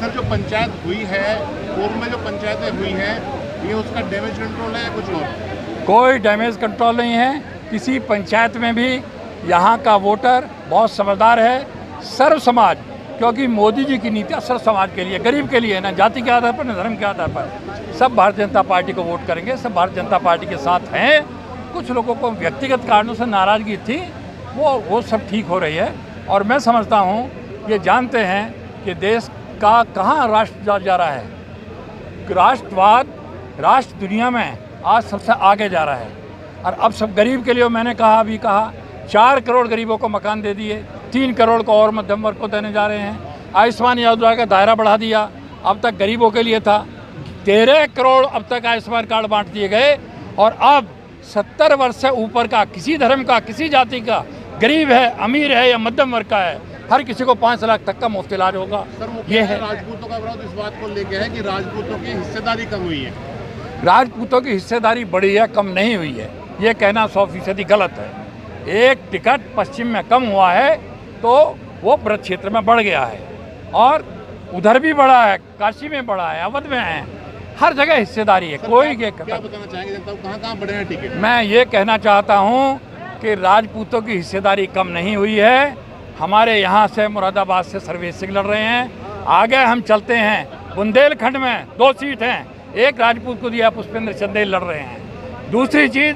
Sir जो पंचायत हुई है, पूर्व में जो पंचायतें हुई हैं, ये उसका डैमेज कंट्रोल है या कुछ और? कोई डैमेज कंट्रोल नहीं है। किसी पंचायत में भी यहाँ का वोटर बहुत समझदार है। सर्व समाज, क्योंकि मोदी जी की नीतियाँ सर्व समाज के लिए, गरीब के लिए, ना जाति के आधार पर, ना धर्म के आधार पर, सब भारतीय जनता पार्टी को वोट करेंगे, सब भारतीय जनता पार्टी के साथ हैं। कुछ लोगों को व्यक्तिगत कारणों से नाराज़गी थी, वो सब ठीक हो रही है। और मैं समझता हूँ, ये जानते हैं कि देश का कहाँ राष्ट्र जा रहा है। राष्ट्रवाद, राष्ट्र दुनिया में आज सबसे आगे जा रहा है। और अब सब गरीब के लिए, मैंने अभी कहा 4 करोड़ गरीबों को मकान दे दिए, 3 करोड़ को और मध्यम वर्ग को देने जा रहे हैं। आयुष्मान योजना का दायरा बढ़ा दिया, अब तक गरीबों के लिए था। 13 करोड़ अब तक आयुष्मान कार्ड बांट दिए गए। और अब 70 वर्ष से ऊपर का, किसी धर्म का, किसी जाति का, गरीब है, अमीर है या मध्यम वर्ग का है, हर किसी को 5 लाख तक का मुफ्त इलाज होगा। ये है। राजपूतों का विरोध इस बात को लेकर है कि राजपूतों की हिस्सेदारी कम हुई है। राजपूतों की हिस्सेदारी बढ़ी है, कम नहीं हुई है। ये कहना 100% गलत है। एक टिकट पश्चिम में कम हुआ है तो वो ब्रज क्षेत्र में बढ़ गया है, और उधर भी बढ़ा है, काशी में बढ़ा है, अवध में है, हर जगह हिस्सेदारी है। कोई क्या बताना चाहेंगे जनता को, कहाँ बढ़े हैं टिकट? मैं ये कहना चाहता हूँ कि राजपूतों की हिस्सेदारी कम नहीं हुई है। हमारे यहाँ से, मुरादाबाद से सर्वेश सिंह लड़ रहे हैं। आगे हम चलते हैं, बुंदेलखंड में 2 सीट हैं, एक राजपूत को दिया, पुष्पेंद्र चंदेल लड़ रहे हैं। दूसरी चीज़,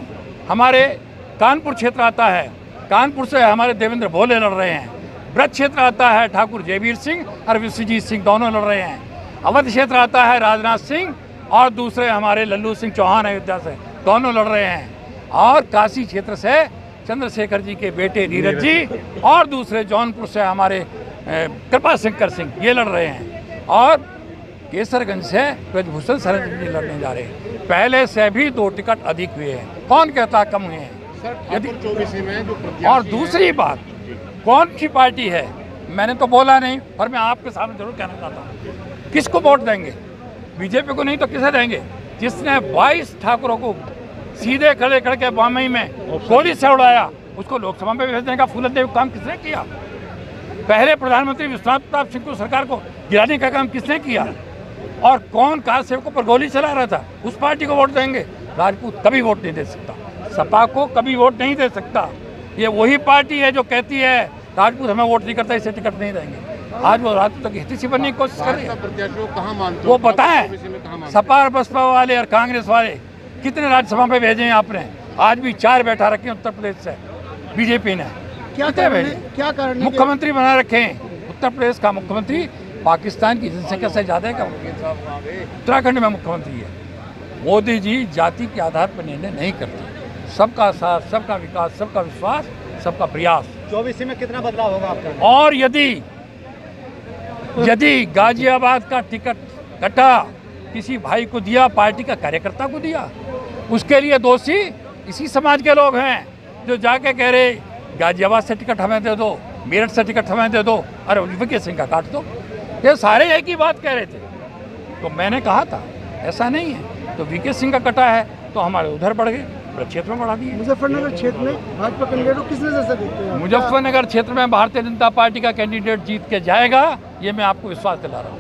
हमारे कानपुर क्षेत्र आता है, कानपुर से हमारे देवेंद्र भोले लड़ रहे हैं। ब्रज क्षेत्र आता है, ठाकुर जयवीर सिंह और विश्वजीत सिंह दोनों लड़ रहे हैं। अवध क्षेत्र आता है, राजनाथ सिंह और दूसरे हमारे लल्लू सिंह चौहान अयोध्या से, दोनों लड़ रहे हैं। और काशी क्षेत्र से चंद्रशेखर जी के बेटे नीरज जी, और दूसरे जौनपुर से हमारे कृपा शंकर सिंह, ये लड़ रहे हैं। और केसरगंज से ब्रजभूषण शरण जी लड़ने जा रहे हैं। पहले से भी 2 टिकट अधिक हुए हैं। कौन कहता कम हुए हैं? यदि 24 में जो और दूसरी बात, कौन सी पार्टी है, मैंने तो बोला नहीं, और मैं आपके सामने जरूर कहना चाहता हूँ, किसको वोट देंगे? बीजेपी को नहीं तो किसे देंगे? जिसने 22 ठाकुरों को सीधे खड़े के बम्बई में गोली से उड़ाया, उसको लोकसभा में भेजने का फूलदेव काम किसने किया? पहले प्रधानमंत्री विश्वनाथ प्रताप सिंह को, सरकार को गिराने का काम किसने किया? और कौन कार सेवकों पर गोली चला रहा था? उस पार्टी को वोट देंगे। राजपूत कभी वोट नहीं दे सकता, सपा को कभी वोट नहीं दे सकता। ये वही पार्टी है जो कहती है राजपूत हमें वोट नहीं करता, इसे टिकट नहीं देंगे। आज वो राजपूतों की हितैषी बनने की कोशिश कर रही है। वो बताएं, सपा और बसपा वाले और कांग्रेस वाले कितने राज्यसभा में भेजे हैं आपने? आज भी 4 बैठा रखे उत्तर प्रदेश से बीजेपी ने। क्या कारण? मुख्यमंत्री बना रखे हैं। उत्तर प्रदेश का मुख्यमंत्री पाकिस्तान की जनसंख्या से ज़्यादा का उत्तराखंड में मुख्यमंत्री है। मोदी जी जाति के आधार पर निर्णय नहीं करते। सबका साथ, सबका विकास, सबका विश्वास, सबका प्रयास। 24 में कितना बदलाव होगा आपका? और यदि गाजियाबाद का टिकट कटा, किसी भाई को दिया, पार्टी का कार्यकर्ता को दिया, उसके लिए दोषी इसी समाज के लोग हैं जो जाके कह रहे गाजियाबाद से टिकट हमें दे दो, मेरठ से टिकट हमें दे दो, अरे वीके सिंह का काट दो। ये सारे एक ही बात कह रहे थे। तो मैंने कहा था ऐसा नहीं है। तो वीके सिंह का कटा है तो हमारे उधर बढ़ गए, क्षेत्र में बढ़ा दिए। मुजफ्फरनगर क्षेत्र में भाजपा कैंडिडेट किस नजर से देखते हैं? मुजफ्फरनगर क्षेत्र में भारतीय जनता पार्टी का कैंडिडेट जीत के जाएगा, ये मैं आपको विश्वास दिला रहा हूँ।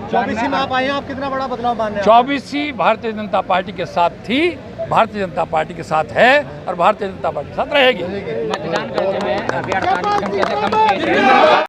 24 में आप आए हैं, आप कितना बड़ा बदलाव मान रहे हैं? 24 भारतीय जनता पार्टी के साथ थी, भारतीय जनता पार्टी के साथ है और भारतीय जनता पार्टी के साथ रहेगी।